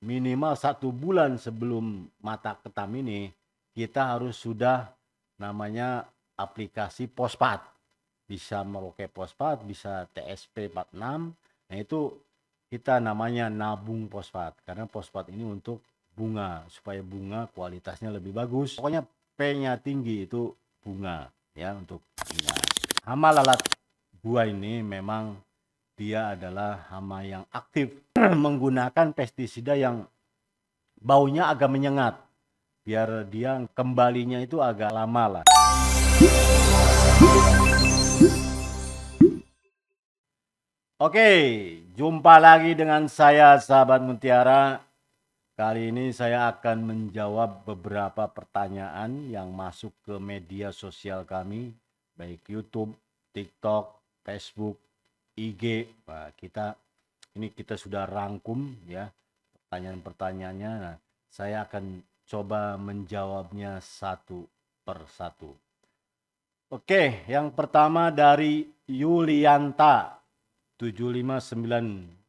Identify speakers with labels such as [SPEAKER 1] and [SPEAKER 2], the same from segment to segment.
[SPEAKER 1] minimal 1 bulan sebelum mata ketam ini kita harus sudah namanya aplikasi Pospat. Bisa Merauke Pospat, bisa TSP 46. Nah itu kita namanya nabung Pospat, karena Pospat ini untuk bunga, supaya bunga kualitasnya lebih bagus. Pokoknya P-nya tinggi itu bunga ya, untuk bunga. Hama lalat buah ini memang dia adalah hama yang aktif menggunakan pestisida yang baunya agak menyengat, biar dia kembalinya itu agak lama lah. Oke, jumpa lagi dengan saya sahabat Mutiara. Kali ini saya akan menjawab beberapa pertanyaan yang masuk ke media sosial kami, baik YouTube, TikTok, Facebook, IG. Nah, kita sudah rangkum ya pertanyaan-pertanyaannya. Nah, saya akan coba menjawabnya satu persatu. Oke, yang pertama dari Yulianta 7592.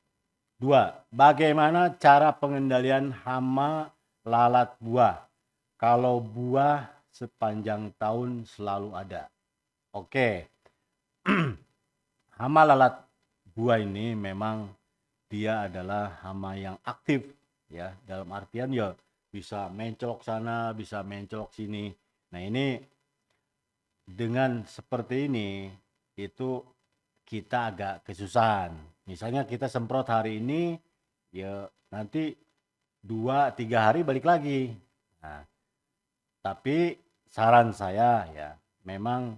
[SPEAKER 1] Bagaimana cara pengendalian hama lalat buah kalau buah sepanjang tahun selalu ada? Oke. Hama lalat buah ini memang dia adalah hama yang aktif ya, dalam artian ya bisa mencolok sana, bisa mencolok sini. Nah, ini dengan seperti ini itu kita agak kesusahan. Misalnya kita semprot hari ini, ya nanti 2-3 hari balik lagi. Nah, tapi saran saya ya, memang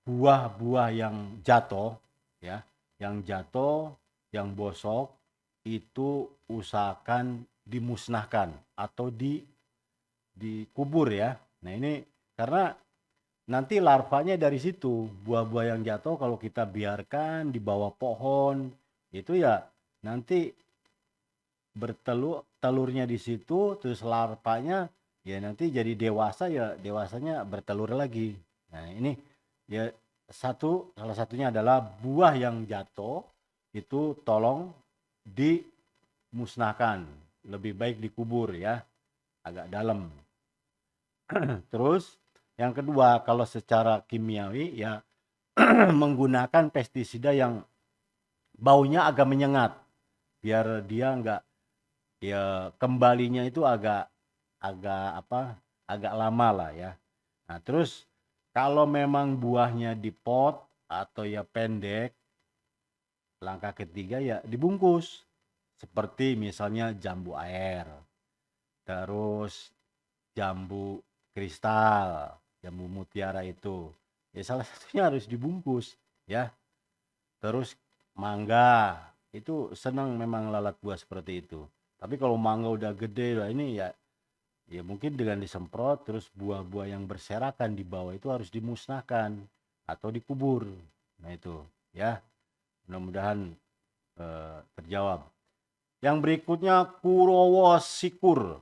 [SPEAKER 1] buah-buah yang jatuh ya, yang bosok itu usahakan dimusnahkan atau dikubur ya. Nah, ini karena nanti larvanya dari situ. Buah-buah yang jatuh kalau kita biarkan di bawah pohon itu ya nanti telurnya di situ, terus larvanya ya nanti jadi dewasa, ya dewasanya bertelur lagi. Nah, ini ya salah satunya adalah buah yang jatuh itu tolong dimusnahkan, lebih baik dikubur ya, agak dalam. Terus yang kedua, kalau secara kimiawi ya menggunakan pestisida yang baunya agak menyengat, biar dia enggak ya kembalinya itu agak agak lama lah ya. Nah, terus kalau memang buahnya di pot atau ya pendek, langkah ketiga ya dibungkus. Seperti misalnya jambu air, terus jambu kristal, jambu mutiara itu. Ya salah satunya harus dibungkus ya. Terus mangga, itu senang memang lalat buah seperti itu. Tapi kalau mangga udah gede lah ini ya mungkin dengan disemprot, terus buah-buah yang berserakan di bawah itu harus dimusnahkan atau dikubur. Nah itu ya, mudah-mudahan terjawab. Yang berikutnya Kurowo Sikur.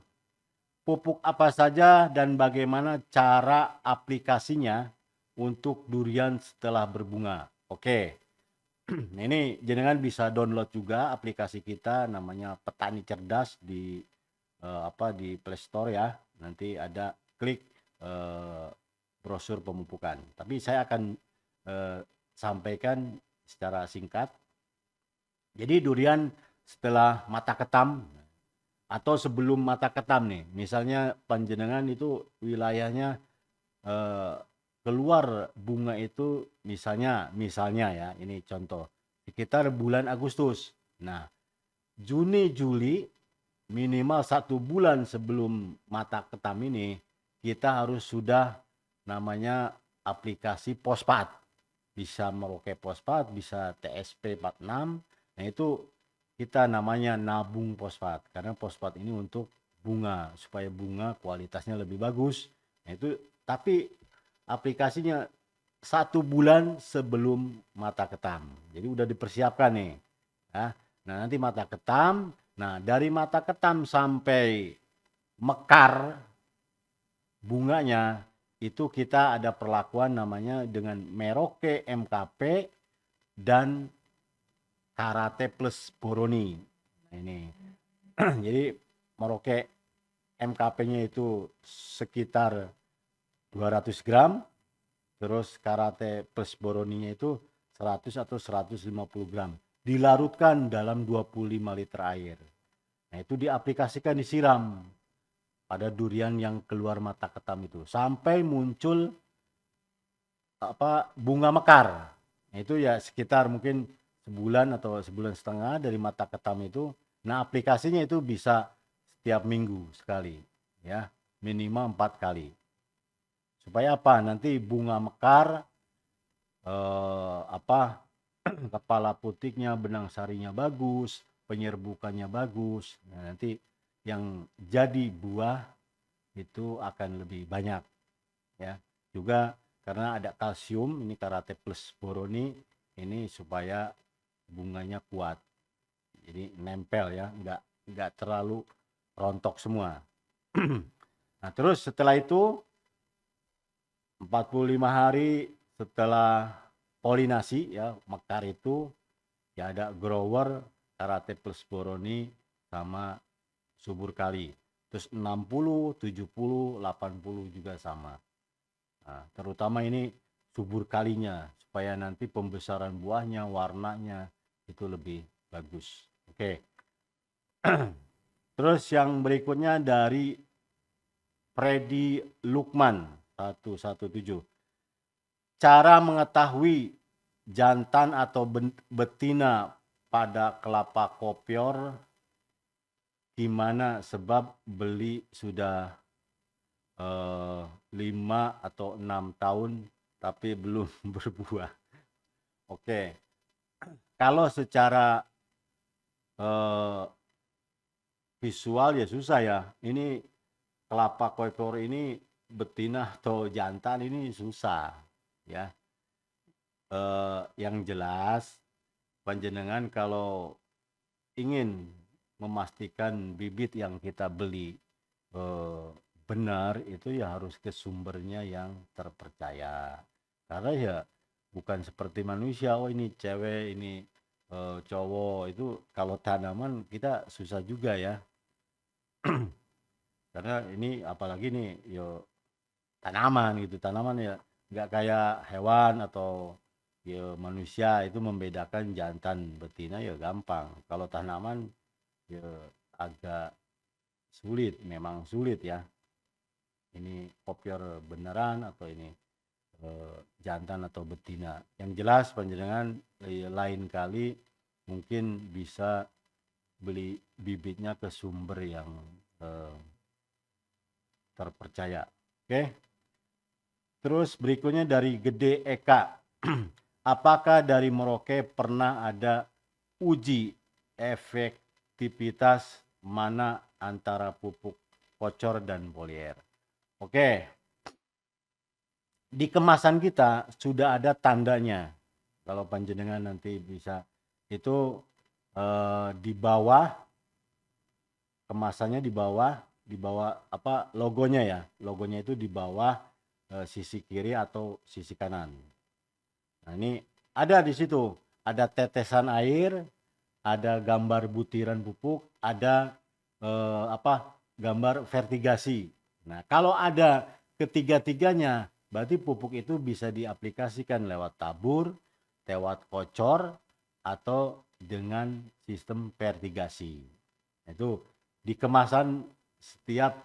[SPEAKER 1] Pupuk apa saja dan bagaimana cara aplikasinya untuk durian setelah berbunga? Oke. Ini jenengan bisa download juga aplikasi kita, namanya Petani Cerdas di di Play Store ya. Nanti ada klik brosur pemupukan. Tapi saya akan sampaikan secara singkat. Jadi durian setelah mata ketam atau sebelum mata ketam nih, misalnya panjenengan itu wilayahnya keluar bunga itu misalnya ya, ini contoh sekitar bulan Agustus. Nah, Juni Juli minimal 1 bulan sebelum mata ketam ini kita harus sudah namanya aplikasi Pospat. Bisa Merauke Pospat, bisa TSP 46. Nah, itu kita namanya nabung Pospat, karena Pospat ini untuk bunga, supaya bunga kualitasnya lebih bagus. Nah, itu tapi aplikasinya 1 bulan sebelum mata ketam. Jadi udah dipersiapkan nih. Ya. Nah, nanti mata ketam. Nah, dari mata ketam sampai mekar bunganya itu kita ada perlakuan namanya dengan Merauke MKP dan Karate Plus Boroni. Nah, Ini. Jadi Merauke MKP-nya itu sekitar 200 gram, terus Karate plus Boroninya itu 100 atau 150 gram. Dilarutkan dalam 25 liter air. Nah, itu diaplikasikan, disiram pada durian yang keluar mata ketam itu sampai muncul bunga mekar. Nah, itu ya sekitar mungkin sebulan atau sebulan setengah dari mata ketam itu. Nah, aplikasinya itu bisa setiap minggu sekali, ya, minimal 4 kali. Supaya apa? Nanti bunga mekar, kepala putiknya, benang sarinya bagus, penyerbukannya bagus. Nah, nanti yang jadi buah itu akan lebih banyak, ya. Juga karena ada kalsium, ini Karate plus Boroni, ini supaya bunganya kuat. Jadi nempel ya, nggak terlalu rontok semua. Nah, terus setelah itu 45 hari setelah polinasi ya, mekar itu ya ada grower Karate plus Boroni sama subur kali. Terus 60, 70, 80 juga sama. Nah, terutama ini subur kalinya supaya nanti pembesaran buahnya, warnanya itu lebih bagus. Oke. Terus yang berikutnya dari Freddy Lukman 117. Cara mengetahui jantan atau betina pada kelapa kopior gimana, sebab beli sudah 5 atau 6 tahun tapi belum berbuah. Oke. Kalau secara visual ya susah ya. Ini kelapa kopior ini betina atau jantan ini susah ya. Yang jelas panjenengan kalau ingin memastikan bibit yang kita beli benar, itu ya harus ke sumbernya yang terpercaya. Karena ya bukan seperti manusia, oh ini cewek, ini cowok. Itu kalau tanaman kita susah juga ya. Karena ini apalagi nih yo tanaman gitu, tanaman ya nggak kayak hewan atau ya manusia itu membedakan jantan betina ya gampang. Kalau tanaman ya agak sulit, memang sulit ya. Ini kopior beneran atau ini jantan atau betina. Yang jelas panjenengan lain kali mungkin bisa beli bibitnya ke sumber yang terpercaya. Oke. Terus berikutnya dari Gede Eka. Apakah dari Merauke pernah ada uji efektivitas mana antara pupuk kocor dan foliar? Oke. Di kemasan kita sudah ada tandanya. Kalau panjenengan nanti bisa itu di bawah kemasannya, di bawah logonya ya. Logonya itu di bawah sisi kiri atau sisi kanan. Nah, ini ada di situ, ada tetesan air, ada gambar butiran pupuk, ada gambar vertigasi. Nah, kalau ada ketiga-tiganya, berarti pupuk itu bisa diaplikasikan lewat tabur, lewat kocor, atau dengan sistem vertigasi. Itu di kemasan, setiap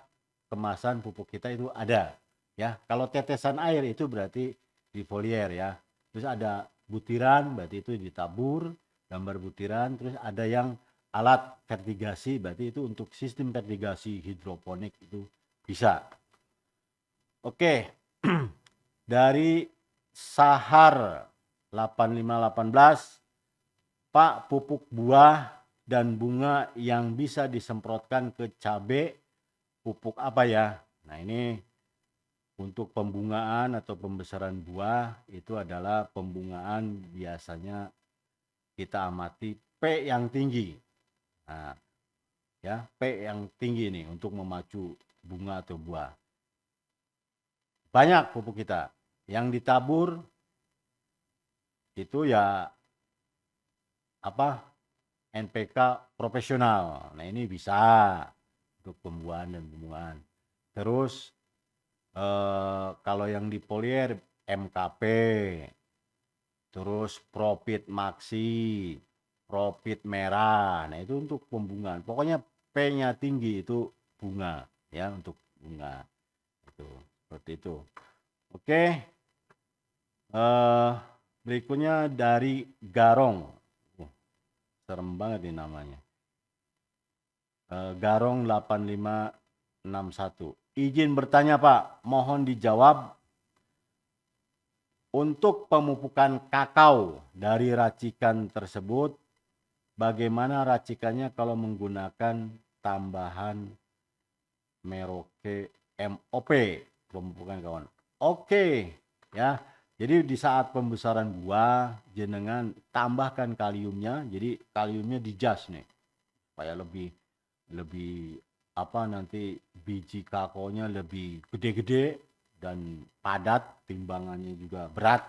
[SPEAKER 1] kemasan pupuk kita itu ada ya. Kalau tetesan air itu berarti di foliar ya. Terus ada butiran, berarti itu ditabur, gambar butiran. Terus ada yang alat vertigasi, berarti itu untuk sistem vertigasi hidroponik itu bisa. Oke. Dari Sahar 8518, Pak, pupuk buah dan bunga yang bisa disemprotkan ke cabai pupuk apa ya? Nah, ini untuk pembungaan atau pembesaran buah itu adalah pembungaan biasanya kita amati P yang tinggi. Nah, ya, P yang tinggi nih untuk memacu bunga atau buah. Banyak pupuk kita yang ditabur itu ya NPK profesional. Nah, ini bisa untuk pembuahan dan pembuahan. Terus kalau yang di foliar MKP, terus Profit Maxi, Profit Merah. Nah, itu untuk pembungaan. Pokoknya P-nya tinggi itu bunga ya, untuk bunga. Itu seperti itu. Oke. Berikutnya dari Garong. Serem banget ini namanya. Garong 8561. Izin bertanya Pak, mohon dijawab. Untuk pemupukan kakao dari racikan tersebut, bagaimana racikannya kalau menggunakan tambahan Merauke MOP pemupukan kawan? Oke, ya. Jadi di saat pembesaran buah, jenengan tambahkan kaliumnya. Jadi kaliumnya dijas nih, supaya lebih nanti biji kakaonya lebih gede-gede dan padat, timbangannya juga berat.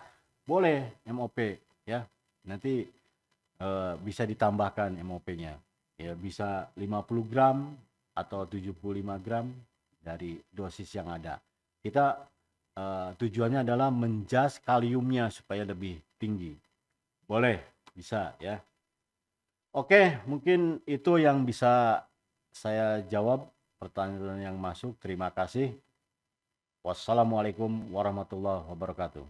[SPEAKER 1] Boleh MOP ya. Nanti bisa ditambahkan MOP-nya. Ya bisa 50 gram atau 75 gram dari dosis yang ada. Kita tujuannya adalah menjas kaliumnya supaya lebih tinggi. Boleh, bisa ya. Oke, mungkin itu yang bisa saya jawab pertanyaan yang masuk. Terima kasih. Wassalamualaikum warahmatullahi wabarakatuh.